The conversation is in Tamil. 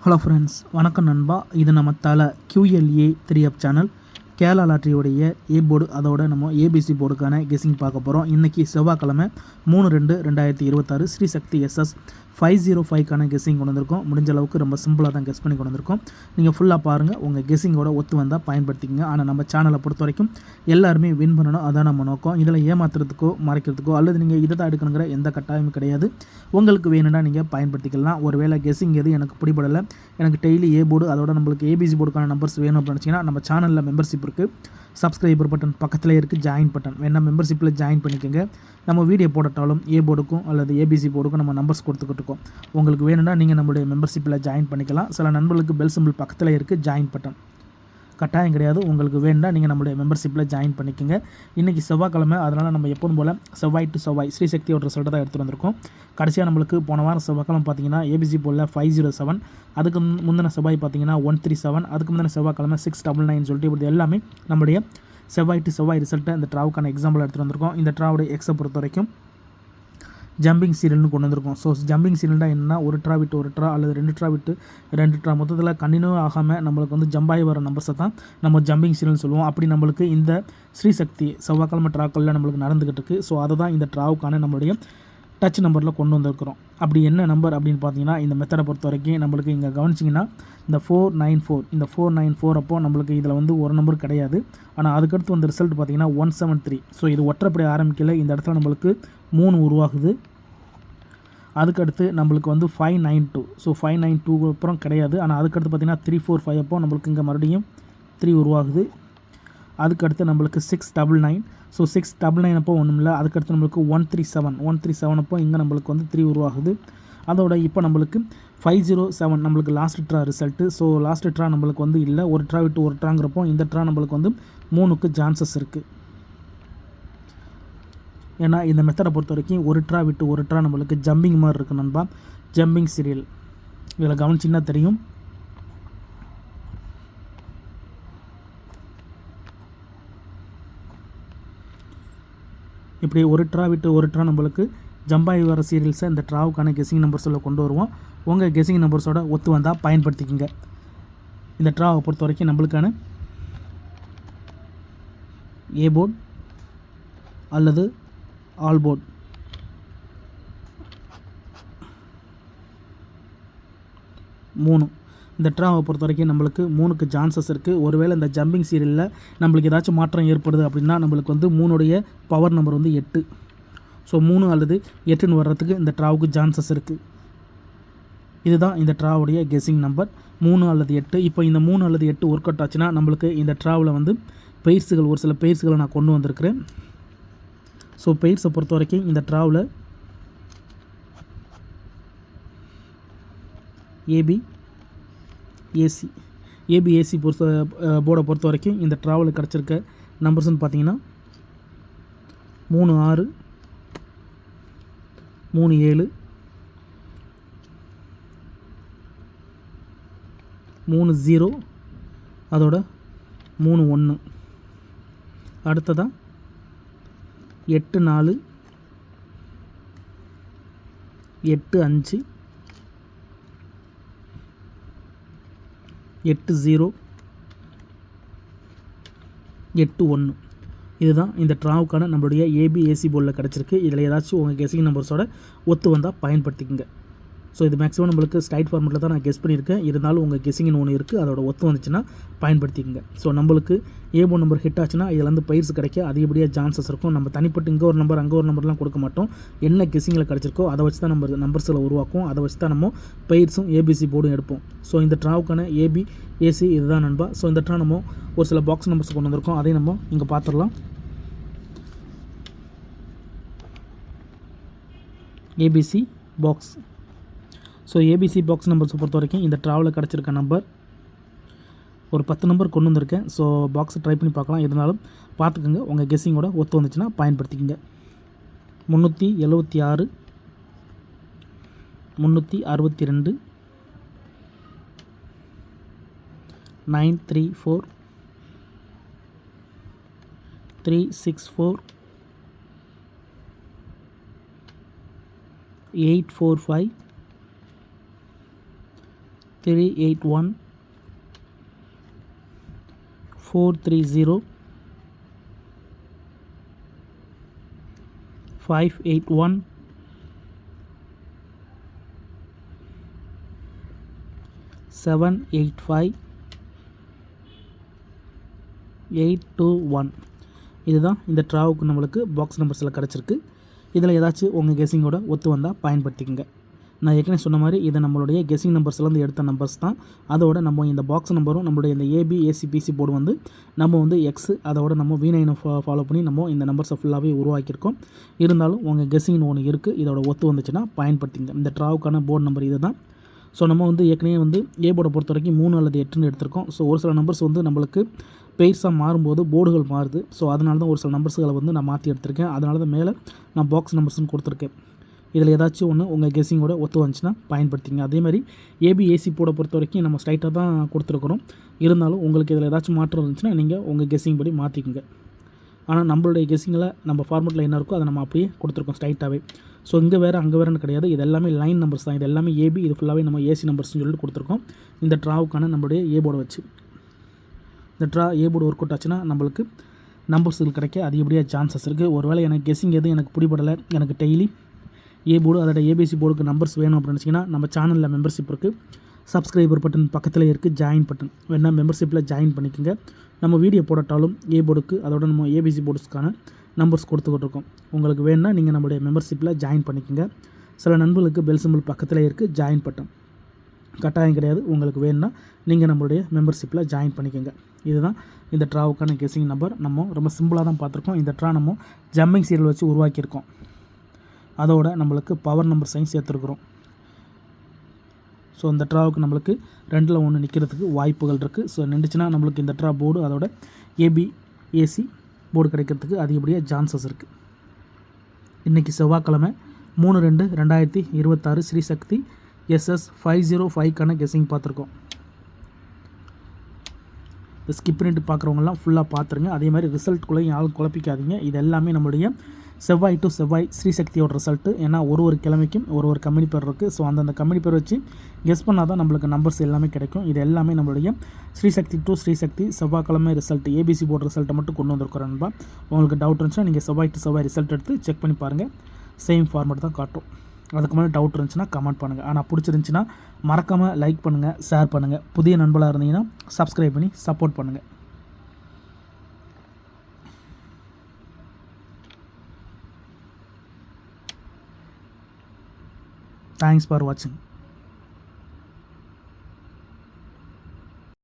ஹலோ ஃப்ரெண்ட்ஸ், வணக்கம் நண்பா. இது நம்ம தலை QLA 3 சேனல். கேரளா லாட்ரியோடைய போர்டு, அதோட நம்ம ஏபிசி போர்டுக்கான கெஸிங் பார்க்க போகிறோம். இன்றைக்கி செவ்வாய்க்கிழமை 3/2/2026 ஸ்ரீசக்தி SS 505க்கான கெஸிங் கொண்டு வந்திருக்கோம். முடிஞ்ச அளவுக்கு ரொம்ப சிம்பிளாக தான் கெஸ் பண்ணி கொண்டு வந்திருக்கோம். நீங்கள் ஃபுல்லாக பாருங்கள், உங்கள் கெஸிங்கோட ஒத்து வந்தால் பயன்படுத்திக்கங்க. ஆனால் நம்ம சேனலை பொறுத்த வரைக்கும் எல்லாருமே வின் பண்ணணும், அதான் நம்ம நோக்கம். இதில் ஏமாத்துறதுக்கோ மறைக்கிறதுக்கோ அல்லது நீங்கள் இதை தான் எடுக்கணுங்கிற எந்த கட்டாயமும் கிடையாது. உங்களுக்கு வேணும்னா நீங்கள் பயன்படுத்திக்கலாம். ஒருவேளை கெஸிங் எது எனக்கு பிடிபடலை, எனக்கு டெய்லி போர்டு அதோட நம்மளுக்கு ஏபிசி போர்டுக்கான நம்பர்ஸ் வேணும் அப்படின்னு நினச்சிங்கன்னா நம்ம சேனலில் மெம்பர்ஷிப் இருக்குது. சப்ஸ்கிரைபர் பட்டன் பக்கத்தில் இருக்குது, ஜாயின் பட்டன் வேணால் மெம்பர்ஷிப்பில் ஜாயின் பண்ணிக்கோங்க. நம்ம வீடியோ போடட்டாலும் போர்டுக்கும் அல்லது ஏபிசி போர்டுக்கும் நம்ம நம்பர்ஸ் கொடுத்துக்கிட்டு இருக்கோம். உங்களுக்கு வேணும்னா நீங்கள் நம்மளுடைய மெம்பர்ஷிப்பில் ஜாயின் பண்ணிக்கலாம். சில நண்பர்களுக்கு பெல் சிம்பிள் பக்கத்தில் இருக்குது, ஜாயின் பட்டன் கட்டாயம் கிடையாது. உங்களுக்கு வேணும்னா நீங்கள் நம்மளுடைய மெம்பர்ஷிப்பில் ஜாயின் பண்ணிக்கோங்க. இன்றைக்கி செவ்வாய்க்கிழமை, அதனால் நம்ம எப்போதும் போல் செவ்வாய் டு செவ்வாய் ஸ்ரீசக்தியோட ரிசல்ட்டை தான் எடுத்துகிட்டு வந்திருக்கோம். கடைசியாக நம்மளுக்கு போன வாரம் செவ்வாய்க்கிழமை பார்த்தீங்கன்னா ஏபிசி போர்டில் 507, அதுக்கு முந்தின செவ்வாய் பார்த்தீங்கன்னா 137, அதுக்கு முந்தின செவ்வாய்க்கிழமை 699 சொல்லிட்டு இப்படி எல்லாமே நம்முடைய செவ்வாய் டு செவ்வாய் ரிசல்ட்டை இந்த ட்ராவுக்கான எக்ஸாம்பிள் எடுத்துகிட்டு வந்திருக்கோம். இந்த ட்ராவுடைய எக்ஸை பொறுத்த வரைக்கும் ஜம்பிங் சீரியல்னு கொண்டு வந்திருக்கோம். ஸோ ஜம்பிங் சீரியல்னா என்னன்னா, ஒரு ட்ரா விட்டு ஒரு ட்ரா அல்லது 2 ட்ரா விட்டு 2 ட்ரா மொத்தத்தில் கண்டினியூ ஆகாமல் நம்மளுக்கு வந்து ஜம்பாகி வர நம்பர்ஸை தான் நம்ம ஜம்பிங் சீரியல்னு சொல்லுவோம். அப்படி நம்மளுக்கு இந்த ஸ்ரீசக்தி செவ்வாய்க்கிழமை ட்ராக்களில் நம்மளுக்கு நடந்துக்கிட்டு இருக்குது. ஸோ அதை தான் இந்த ட்ராவுக்கான நம்மளுடைய டச் நம்பரில் கொண்டு வந்திருக்கிறோம். அப்படி என்ன நம்பர் அப்படின்னு பார்த்தீங்கன்னா, இந்த மெத்தடை பொறுத்த வரைக்கும் நம்மளுக்கு இங்கே கவனிச்சிங்கன்னா இந்த 494, இந்த 494 அப்போ நம்மளுக்கு இதில் வந்து ஒரு நம்பர் கிடையாது. ஆனால் அதுக்கடுத்து வந்து ரிசல்ட் பார்த்தீங்கன்னா 173. ஸோ இது ஒற்றைப்படை ஆரம்பிக்கல, இந்த இடத்துல நம்மளுக்கு 3 உருவாகுது. அதுக்கடுத்து நம்மளுக்கு வந்து 592, ஸோ 592 அப்புறம் கிடையாது. ஆனால் அதுக்கடுத்து பார்த்திங்கன்னா 345 அப்போ நம்மளுக்கு இங்கே மறுபடியும் 3 உருவாகுது. அதுக்கடுத்து நம்மளுக்கு 699, ஸோ 699 அப்போ ஒன்றும் இல்லை. அதுக்கடுத்து நம்மளுக்கு 137 அப்போ இங்கே நம்மளுக்கு வந்து 3 உருவாகுது. அதோட இப்போ நம்மளுக்கு 507 நம்மளுக்கு last draw result. So last draw நம்மளுக்கு வந்து இல்லை, ஒரு ட்ரா விட்டு ஒரு ட்ராங்கிறப்போ இந்த ட்ரா நம்மளுக்கு வந்து 3க்கு சான்சஸ் இருக்குது. ஏன்னா இந்த மெத்தடை பொறுத்த வரைக்கும் ஒரு ட்ரா விட்டு ஒரு ட்ரா நம்மளுக்கு ஜம்பிங் மாதிரி இருக்குது நண்பா, ஜம்பிங் சீரியல். இதில் கவனிச்சின்னா தெரியும். இப்படி ஒரு ட்ரா விட்டு ஒரு ட்ரா நம்மளுக்கு ஜம்பாகி வர சீரியல்ஸை இந்த ட்ராவுக்கான கெஸிங் நம்பர்ஸில் கொண்டு வருவோம். உங்கள் கெஸிங் நம்பர்ஸோட ஒத்து வந்தால் பயன்படுத்திக்கோங்க. இந்த ட்ராவை பொறுத்த வரைக்கும் நம்மளுக்கான போர்டு அல்லது ஆல் போர்ட், இந்த ட்ராவை பொறுத்த வரைக்கும் நம்மளுக்கு 3க்கு சான்சஸ் இருக்குது. ஒருவேளை இந்த ஜம்பிங் சீரியலில் நம்மளுக்கு ஏதாச்சும் மாற்றம் ஏற்படுது அப்படின்னா நம்மளுக்கு வந்து 3உடைய பவர் நம்பர் வந்து 8. ஸோ 3 அல்லது 8ன்னு வர்றதுக்கு இந்த ட்ராவுக்கு சான்சஸ் இருக்குது. இதுதான் இந்த ட்ராவுடைய கெஸிங் நம்பர் 3 அல்லது 8. இப்போ இந்த 3 அல்லது 8 ஒர்க் அவுட் ஆச்சுன்னா நம்மளுக்கு இந்த ட்ராவில் வந்து பெயர்ஸுகள், ஒரு சில பெயர்ஸுகளை நான் கொண்டு வந்திருக்கிறேன். ஸோ பெயர்ஸை பொறுத்த வரைக்கும் இந்த ட்ராவில் ஏபிஏசி போர்டை பொறுத்த வரைக்கும் இந்த ட்ராவலில் கிடச்சிருக்க நம்பர்ஸ்ன்னு பார்த்தீங்கன்னா 36, 37, 30, அதோட 31. அடுத்ததாக 84, 85, 80, 81. இதுதான் இந்த ட்ராவுக்கான நம்மளுடைய ஏபிஏசி போர்டில் கிடச்சிருக்கு. இதில் ஏதாச்சும் உங்கள் கெஸிங் நம்பர்ஸோட ஒத்து வந்தால் பயன்படுத்திக்கங்க. ஸோ இது மேக்ஸிமம் நம்மளுக்கு ஸ்ட்ரைட் ஃபார்மெட்டில் தான் நான் கெஸ் பண்ணியிருக்கேன். இருந்தாலும் உங்கள் கெஸிங்னு ஒன்று இருக்குது, அதோட ஒத்து வந்துச்சுன்னா பயன்படுத்திக்கங்க. ஸோ நம்மளுக்கு போர்டு நம்பர் ஹிட் ஆச்சுன்னா இதில் வந்து பயிர்ஸ் கிடைக்க அதிகப்படியாக சான்சஸ் இருக்கும். நம்ம தனிப்பட்டு இங்கே ஒரு நம்பர் அங்கே ஒரு நம்பர்லாம் கொடுக்க மாட்டோம். என்ன கெஸிங்கில் கிடச்சிருக்கோ அதை வச்சு தான் நம்ம நம்பர்ஸில் உருவாக்கும். அதை வச்சு தான் நம்ம பயிர்ஸும் ஏபிசி போர்டும் எடுப்போம். ஸோ இந்த ட்ராவுக்கான ஏபிஏசி இதுதான் நண்பா. ஸோ இந்த ட்ரா நம்ம ஒரு சில பாக்ஸ் நம்பர்ஸ் கொண்டு வந்திருக்கோம், அதையும் நம்ம இங்கே பார்த்துடலாம். ABC box. So ABC box நம்பர்ஸை பொறுத்த வரைக்கும் இந்த ட்ராவலில் கிடச்சிருக்க நம்பர் ஒரு 10 நம்பர் கொண்டு வந்திருக்கேன். ஸோ பாக்ஸை ட்ரை பண்ணி பார்க்கலாம். இருந்தாலும் பார்த்துக்கோங்க, உங்கள் கெஸ்ஸிங்கோட ஒத்து வந்துச்சுன்னா பயன்படுத்திக்கங்க. 376, 362, 934, 364, 845, 381 430 581 785 821. இதுதான் இந்த ட்ராவுக்கு நம்மளுக்கு பாக்ஸ் நம்பர்ஸில் கிடச்சிருக்கு. இதில் ஏதாச்சும் உங்கள் கெஸ்ஸிங்கோட ஒத்து வந்தால் பயன்படுத்திக்கங்க. நான் ஏற்கனவே சொன்ன மாதிரி இதை நம்மளுடைய கெஸ்ஸிங் நம்பர்ஸ்லேருந்து எடுத்த நம்பர்ஸ் தான். அதோட நம்ம இந்த பாக்ஸ் நம்பரும் நம்மளுடைய இந்த ஏபி ஏசிபிசி போர்டு வந்து நம்ம வந்து எக்ஸ் அதோட நம்ம V9 ஃபாலோ பண்ணி நம்ம இந்த நம்பர்ஸை ஃபுல்லாகவே உருவாக்கியிருக்கோம். இருந்தாலும் உங்கள் கெஸ்ஸிங்னு ஒன்று இருக்குது, இதோட ஒத்து வந்துச்சுன்னா பயன்படுத்திங்க. இந்த ட்ராவுக்கான போர்டு நம்பர் இது தான். ஸோ நம்ம வந்து ஏற்கனவே வந்து ஏ போர்டை பொறுத்த வரைக்கும் 3 அல்லது 8ன்னு எடுத்திருக்கோம். ஸோ ஒரு சில நம்பர்ஸ் வந்து நம்மளுக்கு பெயர்ஸாக மாறும்போது போர்டுகள் மாறுது. ஸோ அதனால தான் ஒரு சில நம்பர்ஸ்களை வந்து நான் மாற்றி எடுத்திருக்கேன். அதனால தான் மேலே நான் பாக்ஸ் நம்பர்ஸ்னு கொடுத்துருக்கேன். இதில் ஏதாச்சும் ஒன்று உங்கள் கெஸ்ஸிங்கோட ஒத்து வந்துச்சுன்னா பயன்படுத்திங்க. அதேமாதிரி ஏபி ஏசி போர்டை பொறுத்த வரைக்கும் நம்ம ஸ்ட்ரைட்டாக தான் கொடுத்துருக்குறோம். இருந்தாலும் உங்களுக்கு இதில் ஏதாச்சும் மாற்றம் இருந்துச்சுன்னா நீங்கள் உங்கள் கெஸ்ஸிங் படி மாற்றிக்கோங்க. ஆனால் நம்மளுடைய கெஸ்ஸிங்கில் நம்ம ஃபார்மெட்டில் என்ன இருக்கோ அதை நம்ம அப்படியே கொடுத்துருக்கோம் ஸ்ட்ரைட்டாகவே. ஸோ இங்கே வேறு அங்கே வேறுன்னு கிடையாது. இது எல்லாமே லைன் நம்பர்ஸ் தான். இது எல்லாமே ஏபி, இது ஃபுல்லாகவே நம்ம ஏசி நம்பர்ஸ்னு சொல்லிட்டு கொடுத்துருக்கோம். இந்த ட்ராவுக்கான நம்மளுடைய ஏ போர்டை வச்சு இந்த draw A board work out ஆச்சுன்னா நம்மளுக்கு நம்பர்ஸ் கிடைக்க அதிகப்படியாக சான்சஸ் இருக்குது. ஒருவேளை எனக்கு கெஸ்ஸிங் எதுவும் எனக்கு பிடிபடலை, எனக்கு டெய்லி ஏ போர்டு அதோட ஏபிசி போர்டுக்கு நம்பர்ஸ் வேணும் அப்படின்னு நினச்சிங்கன்னா நம்ம சேனலில் மெம்பர்ஷிப் இருக்குது. சப்ஸ்கிரைபர் பட்டன் பக்கத்தில் இருக்குது, ஜாயின் பட்டன் வேணால் மெம்பர்ஷிப்பில் ஜாயின் பண்ணிக்கோங்க. நம்ம வீடியோ போடட்டாலும் ஏ போர்டுக்கு அதோட நம்ம ஏபிசி போர்ட்ஸ்க்கான நம்பர்ஸ் கொடுத்துக்கிட்டு இருக்கோம். உங்களுக்கு வேணுன்னா நீங்கள் நம்மளுடைய மெம்பர்ஷிப்பில் ஜாயின் பண்ணிக்கோங்க. சில நண்பர்களுக்கு பெல் சிம்பிள் பக்கத்தில் இருக்குது, ஜாயின் பட்டன் கட்டாயம் கிடையாது. உங்களுக்கு வேணுன்னா நீங்கள் நம்மளுடைய மெம்பர்ஷிப்பில் ஜாயின் பண்ணிக்கோங்க. இதுதான் இந்த ட்ராவுக்கான கெஸ்ஸிங் நம்பர். நம்ம ரொம்ப சிம்பிளாக தான் பார்த்துருக்கோம். இந்த ட்ரா நம்ம ஜம்பிங் சீரியல் வச்சு உருவாக்கியிருக்கோம். அதோட நம்மளுக்கு பவர் நம்பர் சைன் சேர்த்துருக்குறோம். ஸோ இந்த ட்ராவுக்கு நம்மளுக்கு 2ல் 1 நிற்கிறதுக்கு வாய்ப்புகள் இருக்குது. ஸோ நின்றுச்சுன்னா நம்மளுக்கு இந்த ட்ரா போர்டு அதோட ஏபி ஏசி போர்டு கிடைக்கிறதுக்கு அதிகப்படியாக சான்சஸ் இருக்குது. இன்றைக்கி செவ்வாய்க்கிழமை 3/2/2026 ஸ்ரீசக்தி SS 505க்கான கெஸ்ஸிங் பார்த்துருக்கோம். இந்த ஸ்கிப் பண்ணிட்டு பார்க்குறவங்கலாம் ஃபுல்லாக பார்த்துருங்க. அதே மாதிரி ரிசல்ட்டுக்குள்ளேயும் யாரும் குழப்பிக்காதீங்க. இது எல்லாமே நம்மளுடைய செவ்வாய் டு செவ்வாய் ஸ்ரீசக்தியோட ரிசல்ட்டு. ஏன்னா ஒரு கிழமைக்கும் ஒரு கம்பெனி பேர் இருக்குது. ஸோ அந்தந்த கம்பெனி பேர் வச்சு கெஸ் பண்ணால் தான் நம்மளுக்கு நம்பர்ஸ் எல்லாமே கிடைக்கும். இது எல்லாமே நம்மளுடைய ஸ்ரீசக்தி டு ஸ்ரீசக்தி செவ்வாய்க்கிழமை ரிசல்ட் ஏபிசி போர்டு ரிசல்ட்டை மட்டும் கொண்டு வந்திருக்கிறோம் நண்பா. உங்களுக்கு டவுட் இருந்துச்சுன்னா நீங்கள் செவ்வாய் டு செவ்வாய் ரிசல்ட் எடுத்து செக் பண்ணி பாருங்கள். சேம் ஃபார்மேட் தான் காட்டும். அதுக்கு மேலே டவுட் இருந்துச்சுன்னா கமெண்ட் பண்ணுங்கள். ஆனால் பிடிச்சிருந்துச்சின்னா மறக்காமல் லைக் பண்ணுங்கள், ஷேர் பண்ணுங்கள். புதிய நண்பர்களாக இருந்தீங்கன்னா சப்ஸ்கிரைப் பண்ணி சப்போர்ட் பண்ணுங்கள். Thanks for watching.